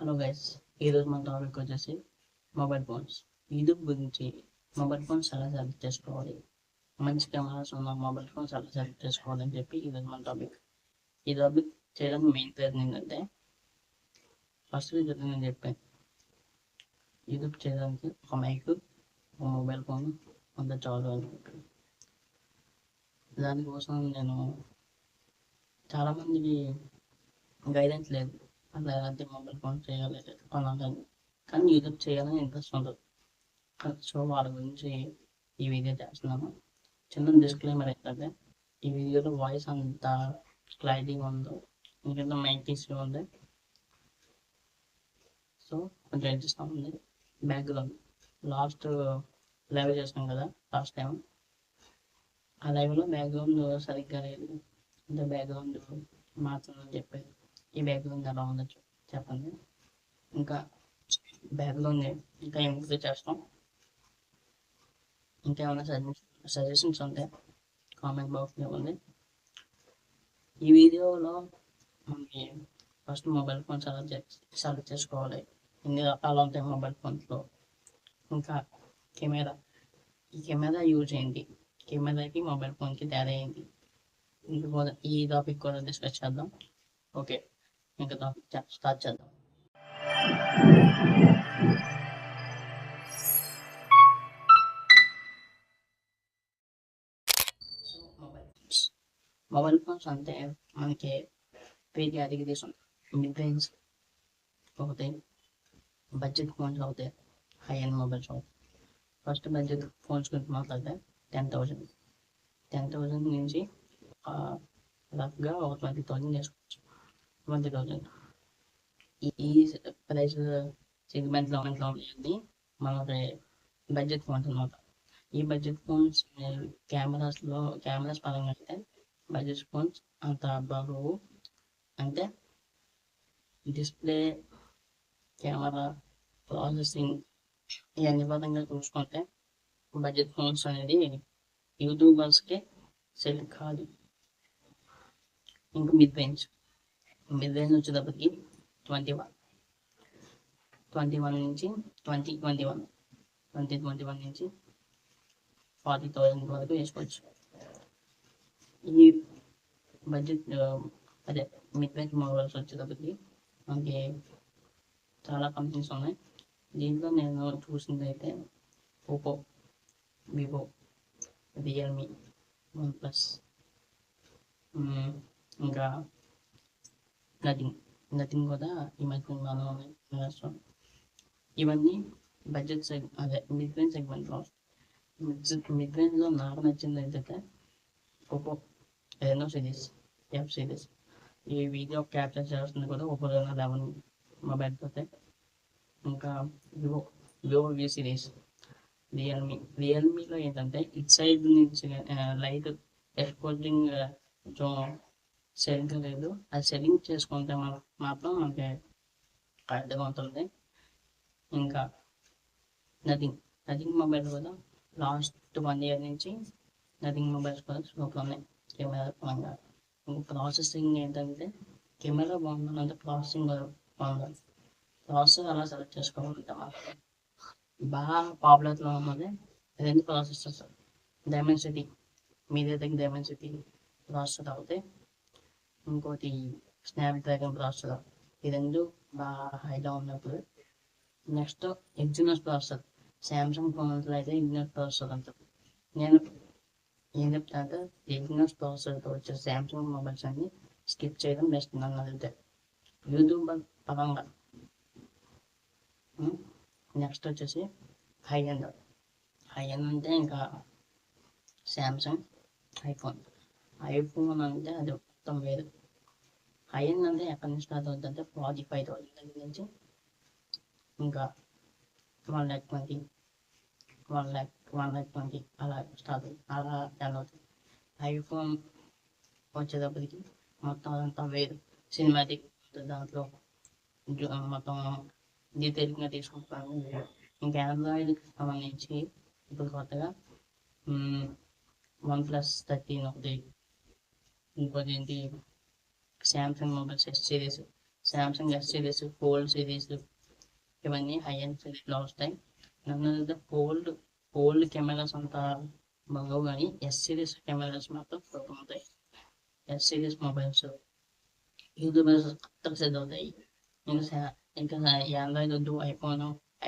Hello guys, ఈరోజు మన topic వచ్చేసి మొబైల్ ఫోన్స్. యూట్యూబ్ గురించి మొబైల్ ఫోన్స్ ఎలా సెలెక్ట్ చేసుకోవాలి, మంచి కెమెరాస్ ఉన్న మొబైల్ ఫోన్స్ ఎలా సెలెక్ట్ చేసుకోవాలని చెప్పి ఈరోజు మన టాపిక్. ఈ టాపిక్ చేయడానికి మెయిన్ ప్రయత్నం ఏంటంటే, ఫస్ట్ వీడియోలో నేను చెప్పాను యూట్యూబ్ చేయడానికి ఒక మైక్, ఒక మొబైల్ ఫోన్ అంత చాలు అని చెప్పి. దానికోసం నేను చాలామందికి గైడెన్స్ లేదు, అట్లా ఎలాంటి మొబైల్ ఫోన్ చేయాలి కొనాలని. కానీ యూట్యూబ్ చేయాలని ఇంట్రెస్ట్ ఉండదు. సో వాళ్ళ గురించి ఈ వీడియో చేస్తున్నాను. చిన్న డిస్క్లైమర్ ఏంటంటే, ఈ వీడియోలో వాయిస్ అంత క్లారిటీగా ఉందో, ఇంకెంత మైక్ ఇష్యూ ఉంది, సో కొంచెం అడ్జస్ట్ ఉంది. బ్యాక్గ్రౌండ్ లాస్ట్ లైవ్ చేసినాం కదా లాస్ట్ టైం, ఆ లైవ్లో బ్యాక్గ్రౌండ్ సరిగ్గా లేదు, అంటే బ్యాక్గ్రౌండ్ మార్చాలని చెప్పేది. ఈ బ్యాక్గ్రౌండ్ ఎలా ఉండొచ్చు చెప్పండి. ఇంకా బ్యాక్గ్రౌండ్ ఇంకా ఇంప్రూవ్ చేస్తాం. ఇంకేమైనా సజెషన్స్ ఉంటే కామెంట్ బాక్స్లో ఇవ్వండి. ఈ వీడియోలో మనకి ఫస్ట్ మొబైల్ ఫోన్స్ సెలెక్ట్ చేసుకోవాలి. ఎన్ని రకాలు ఉంటాయి మొబైల్ ఫోన్స్లో. ఇంకా కెమెరా, ఈ కెమెరా యూజ్ ఏంటి, కెమెరాకి మొబైల్ ఫోన్కి తేడా ఏంటి, ఇంకా కూడా ఈ టాపిక్ కూడా డిస్కస్ చేద్దాం. ఓకే, ఇంకా టాపిక్ స్టార్ట్ చేద్దాం. సో మొబైల్ ఫోన్స్ అంటే మనకి త్రీ కేటగిరీస్ ఉంటాయి. మిడ్ రేంజ్ అవుతాయి, బడ్జెట్ ఫోన్స్ అవుతాయి, హై అండ్ మొబైల్స్ అవుతాయి. ఫస్ట్ బడ్జెట్ ఫోన్స్ గురించి మాట్లాడితే 10,000 నుంచి రఫ్గా ఒక 20,000 చేసుకోవచ్చు. 20,000 ఈ ప్రైస్ సెగ్మెంట్లో ఉండేది మనకి బడ్జెట్ ఫోన్స్ అనమాట. ఈ బడ్జెట్ ఫోన్స్ కెమెరాస్ పరంగా అయితే బడ్జెట్ ఫోన్స్ అంత బాగోవు. అంటే డిస్ప్లే, కెమెరా, ప్రాసెసింగ్ ఇవన్నీ పరంగా చూసుకుంటే బడ్జెట్ ఫోన్స్ అనేది యూట్యూబర్స్కి సెట్ కాదు. ఇంకా మిడ్ రేంజ్ వచ్చేటప్పటికి 21 నుంచి 2021 నుంచి 40,000 వరకు వేసుకోవచ్చు. ఈ బడ్జెట్ అదే మిడ్ రేంజ్ మొబైల్స్ వచ్చేటప్పటికి మనకి చాలా కంపెనీస్ ఉన్నాయి. దీంట్లో నేను చూసింది అయితే ఓపో, వివో, రియల్మీ, వన్ప్లస్, ఇంకా నథింగ్ కూడా ఈ మధ్య బాగా ఉన్నాయి. ఇవన్నీ బడ్జెట్ మిడ్ రేంజ్ సెగ్మెంట్లో. మిడ్ రేంజ్లో నాకు నచ్చింది ఏంటంటే Oppo Renault series, F series. ఈ వీడియో క్యాప్చర్ చేస్తుంది కూడా ఓపో రెనో 11 మొబైల్ పోతే. ఇంకా వివో వి సిరీస్, రియల్మీలో ఏంటంటే ఇట్ సైడ్ నుంచి లైట్ ఎక్స్పోజింగ్ కొంచెం సరిగ్గా లేదు. అది సెట్టింగ్ చేసుకుంటే మాత్రం మనకి కరెక్ట్గా ఉంటుంది. ఇంకా నథింగ్ మొబైల్ కూడా లాస్ట్ 1 year నుంచి నథింగ్ మొబైల్స్ కూడా సూపర్ ఉన్నాయి కెమెరా పరంగా. ఇంకా ప్రాసెసింగ్ ఏంటంటే కెమెరా బాగుందంటే ప్రాసెసింగ్ బాగుంది. ప్రాసెసర్ అలా సెలెక్ట్ చేసుకోవాలంటే బాగా పాపులర్లో ఉన్నది 2 processors. Dimensity, MediaTek Dimensity processor అవుతాయి. ఇంకోటి స్నాప్డ్రాగన్ ప్రాసెసర్. ఈ 2 బాగా హైలో ఉన్నప్పుడు నెక్స్ట్ ఎగ్జినోస్ ప్రాసెసర్. శాంసంగ్ ఫోన్స్లో అయితే ఎగ్జినోస్ ప్రాసెసర్ అంటారు. నేను ఏం చెప్తానంటే ఎగ్జినోస్ ప్రాసెసర్తో వచ్చే శాంసంగ్ మొబైల్స్ అన్ని స్కిప్ చేయడం బెస్ట్ నన్ను అడిగితే యూట్యూబ్ పరంగా. నెక్స్ట్ వచ్చేసి హై ఎండ్ అంటే ఇంకా శాంసంగ్, ఐఫోన్ అంటే అది మొత్తం వేరు. హై ఎండ్ అంటే ఎక్కడి నుంచి స్టార్ట్ అవుతుందంటే 45,000 దగ్గర నుంచి ఇంకా 1,20,000 అలా స్టార్ట్ అవుతుంది, అలా రన్ అవుతుంది. ఐఫోన్ వచ్చేటప్పటికి మొత్తం అంతా వేరు, సినిమాటిక్ దాంట్లో మొత్తం డీటెయిల్గా తీసుకుంటాను. ఇంకా ఆండ్రాయిడ్కి సంబంధించి ఇప్పుడు కొత్తగా OnePlus 13 ఒకటి, ఇంకోటి ఏంటి Samsung mobiles yes series, Samsung S series, fold series ఇవన్నీ హై ఎండ్ సిరీస్లో వస్తాయి. నన్ను ఫోల్డ్ కెమెరాస్ అంతా బాగోవు కానీ ఎస్ సిరీస్ కెమెరాస్ మాత్రం సూపర్ ఉంటాయి. ఎస్ సిరీస్ మొబైల్స్ యూట్యూబర్స్ కొత్తగా సెట్ అవుతాయి. ఇంకా ఆండ్రాయిడ్ వద్దు,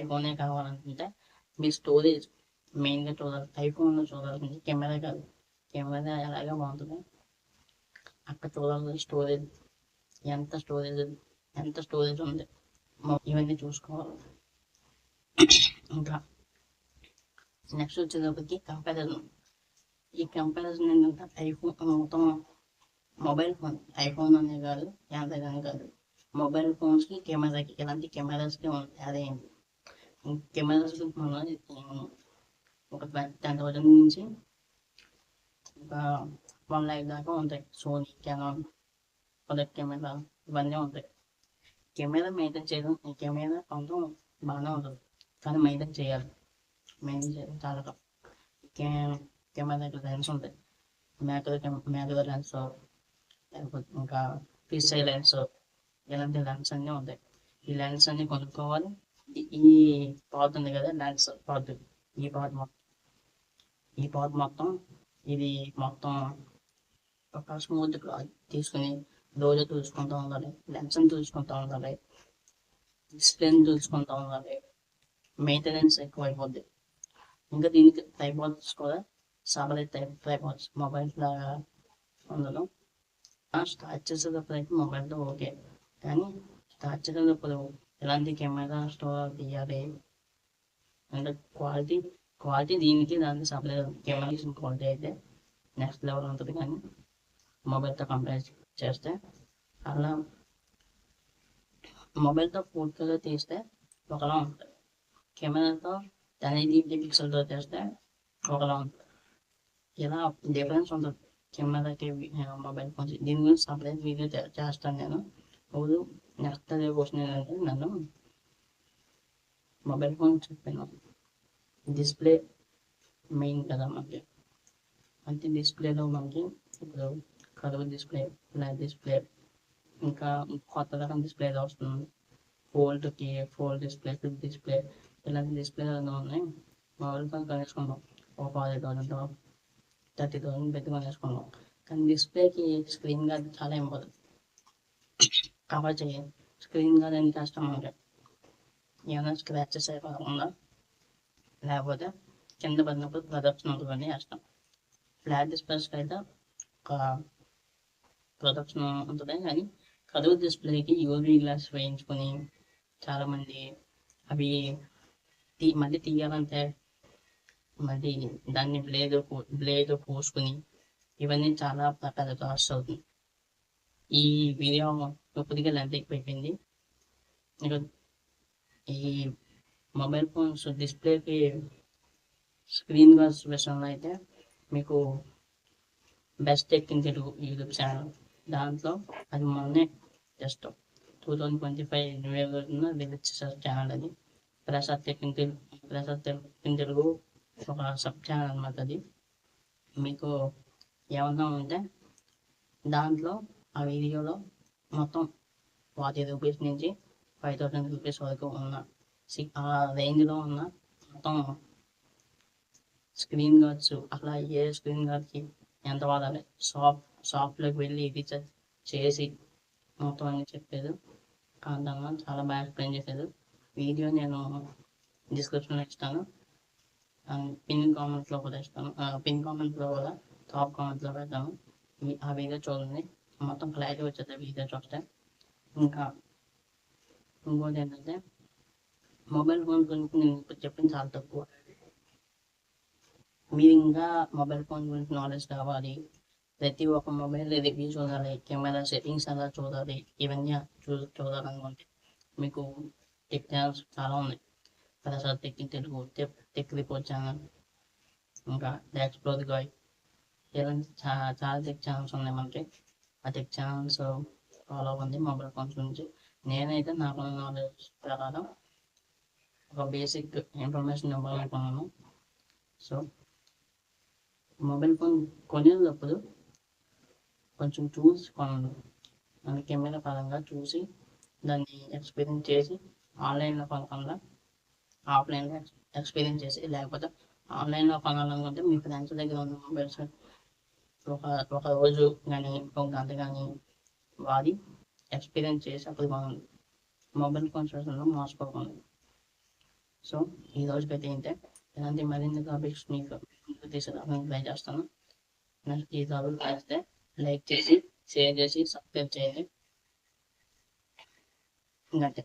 ఐఫోనే కావాలనుకుంటే మీ స్టోరేజ్ మెయిన్గా చూడాలి. ఐఫోన్లో చూడాల్సింది కెమెరా కాదు. కెమెరా ఎలాగా బాగుంటుంది, అక్కడ చూడాలి స్టోరేజ్ ఎంత స్టోరేజ్ ఉంది, ఇవన్నీ చూసుకోవాలి. ఇంకా నెక్స్ట్ వచ్చేటప్పటికి కంపారిజన్. ఈ కంపారిజన్ ఏంటంటే ఐఫోన్ మొత్తం మొబైల్ ఫోన్, ఐఫోన్ అనే కాదు, ఆండ్రాయిడ్ అనే కాదు, మొబైల్ ఫోన్స్కి కెమెరాకి ఇలాంటి కెమెరాస్కి అదేంటి కెమెరాస్ మనం ఒక 10,000 నుంచి ఒక 1,00,000 దాకా ఉంటాయి. సోనీ, కెనాన్, ప్రొడక్ట్ కెమెరా ఇవన్నీ ఉంటాయి. కెమెరా మెయింటైన్ చేయడం, ఈ కెమెరా కొంచెం బాగానే ఉంటుంది కానీ మెయింటైన్ చేయడం చాలా టఫ్. కెమెరాకి లెన్స్ ఉంటాయి, మ్యాక్రో లెన్స్, లేకపోతే ఇంకా ఫిష్ ఐ లెన్స్, ఇలాంటి లెన్స్ అన్నీ ఉంటాయి. ఈ లెన్స్ అన్ని కొనుక్కోవాలి. ఈ పార్ట్ ఉంది కదా లెన్స్ పార్ట్, ఈ పార్ట్ మొత్తం ఇది మొత్తం ఒక స్మూత్ క్లాత్ తీసుకుని రోజు చూసుకుంటూ ఉండాలి, లెన్స్ని చూసుకుంటూ ఉండాలి, డిస్ప్లేని చూసుకుంటూ ఉండాలి. మెయింటెనెన్స్ ఎక్కువ అయిపోద్ది. ఇంకా దీనికి ట్రైపాడ్స్ కూడా సపరేట్ ట్రైపాడ్స్ మొబైల్స్ లాగా ఉండదు. స్టార్ట్ చేసేటప్పుడు అయితే మొబైల్తో ఓకే, కానీ స్టార్ట్ చేసేటప్పుడు ఎలాంటి కెమెరా స్టోర్ తీయాలి అంటే క్వాలిటీ దీనికి దానికి సపరేట్. కెమెరా తీసిన క్వాలిటీ అయితే నెక్స్ట్ లెవెల్ ఉంటుంది, కానీ మొబైల్తో కంపేర్ చేస్తే అలా మొబైల్తో ఫోటోలో తీస్తే ఒకలా ఉంటుంది, కెమెరాతో 1080p పిక్సెల్తో తీస్తే ఒకలా ఉంటుంది. ఇలా డిఫరెన్స్ ఉంటుంది కెమెరాకి మొబైల్ ఫోన్స్. దీని గురించి సపరేట్ వీడియో చేస్తాను నేను. ఇప్పుడు నెక్స్ట్ అదే క్వశ్చన్ ఏంటంటే, నన్ను మొబైల్ ఫోన్ చెప్పాను, డిస్ప్లే మెయిన్ కదా మనకి. అంటే డిస్ప్లేలో మనకి ఇప్పుడు కర్వ్ డిస్ప్లే, ఫ్లాట్ డిస్ప్లే, ఇంకా కొత్త రకం డిస్ప్లే వస్తుంది, ఫోల్డ్ డిస్ప్లే, ఫ్లిప్ డిస్ప్లే, ఇలాంటి డిస్ప్లే ఉన్నాయి. మొబైల్ ఫోన్ కొనేసుకుంటాం ఒక 40,000 30,000 పెట్టి కొనేసుకుంటాం, కానీ డిస్ప్లేకి స్క్రీన్ గార్డ్ చాలా ఇంపార్టెంట్. కవర్ చేయాలి స్క్రీన్ గార్డ్ ఎంత కష్టం మనకి, ఏమైనా స్క్రాచెస్ అయిపోకుండా లేకపోతే కింద పడినప్పుడు ప్రొడక్షన్ ఉంటుందని కష్టం. ఫ్లాట్ డిస్ప్లేస్కి అయితే ఒక ప్రొడక్షన్ ఉంటుంది, కానీ కర్వ్ డిస్ప్లేకి యూవీ గ్లాస్ వేయించుకొని చాలామంది అవి మళ్ళీ తీయాలంటే మళ్ళీ దాన్ని బ్లేడ్ పోసుకుని ఇవన్నీ చాలా పెద్ద కాస్ట్ అవుతుంది. ఈ వీడియో ఇప్పటికే లెంత్ ఎక్కువైపోయింది. ఇంకా ఈ మొబైల్ ఫోన్స్ డిస్ప్లేకి స్క్రీన్ గార్డ్స్ విషయంలో అయితే మీకు best tech in Telugu YouTube channel, దాంట్లో అది మొన్నే జస్ట్ 2025 న్యూ ఇయర్ రోజున రిలీజ్ చేశారు ఛానల్. అది ప్రసాద్ టెక్ ఇన్ తెలుగు ఒక సబ్ ఛానల్ అనమాట. అది మీకు ఏమన్నా ఉంటే దాంట్లో ఆ వీడియోలో మొత్తం 40 రూపీస్ నుంచి 5,000 రూపీస్ వరకు ఉన్న ఆ రేంజ్లో ఉన్న మొత్తం స్క్రీన్ గార్డ్స్, అట్లా ఏ స్క్రీన్ గార్డ్కి ఎంత వాడాలి, షాప్లోకి వెళ్ళి ఇది చేసి మొత్తం అన్ని చెప్పేది. కాంతంగా చాలా బాగా ఎక్స్ప్లెయిన్ చేసేది. వీడియో నేను డిస్క్రిప్షన్లో ఇస్తాను, పిన్ కామెంట్లో కూడా టాప్ కామెంట్లో పెడతాను. ఆ వీడియో చూడండి, మొత్తం క్లారిటీ వచ్చేది వీడియో చూస్తే. ఇంకోటి ఏంటంటే మొబైల్ ఫోన్ గురించి నేను ఇప్పుడు చెప్పింది చాలా తక్కువ. మీరు ఇంకా మొబైల్ ఫోన్ గురించి నాలెడ్జ్ కావాలి, ప్రతి ఒక్క మొబైల్ రివ్యూ చూడాలి, కెమెరా సెట్టింగ్స్ ఎలా చూడాలి, ఇవన్నీ చూడాలనుకుంటే మీకు టెక్ ఛానల్స్ చాలా ఉన్నాయి. Prasad tech in Telugu, tech report channel, ఇంకా ఎక్స్ప్లోర్ గాయ్, ఇలాంటి చాలా టెక్ ఛానల్స్ ఉన్నాయి మనకి. ఆ టెక్ ఛానల్స్ ఫాలో అవ్వండి మొబైల్ ఫోన్స్ గురించి. నేనైతే నాకు నాలెడ్జ్ ప్రకారం ఒక బేసిక్ ఇన్ఫర్మేషన్ ఇవ్వాలనుకున్నాను. సో మొబైల్ ఫోన్ కొనేటప్పుడు కొంచెం చూసి కొనండి, మన కెమెరా పరంగా చూసి దాన్ని ఎక్స్పీరియన్స్ చేసి ఆన్లైన్లో కొనకుండా ఆఫ్లైన్లో ఎక్స్పీరియన్స్ చేసి, లేకపోతే ఆన్లైన్లో కొనాలనుకుంటే మీ ఫ్రెండ్స్ దగ్గర ఉన్న మొబైల్స్ ఒక ఒక రోజు కానీ ఒక గంట కానీ వాడి ఎక్స్పీరియన్స్ చేసి అప్పుడు కొనండి. మొబైల్ ఫోన్స్ విషయంలో మోసపోకండి. సో ఈ రోజుకైతే ఏంటంటే ఇలాంటి మరిన్ని టాపిక్స్ మీకు తీసుకురావడానికి ట్రై చేస్తాను. నెక్స్ట్ ఈ టాపిక్ నచ్చితే లైక్ చేసి, షేర్ చేసి, సబ్స్క్రైబ్ చేయండి. ఇంకంతే.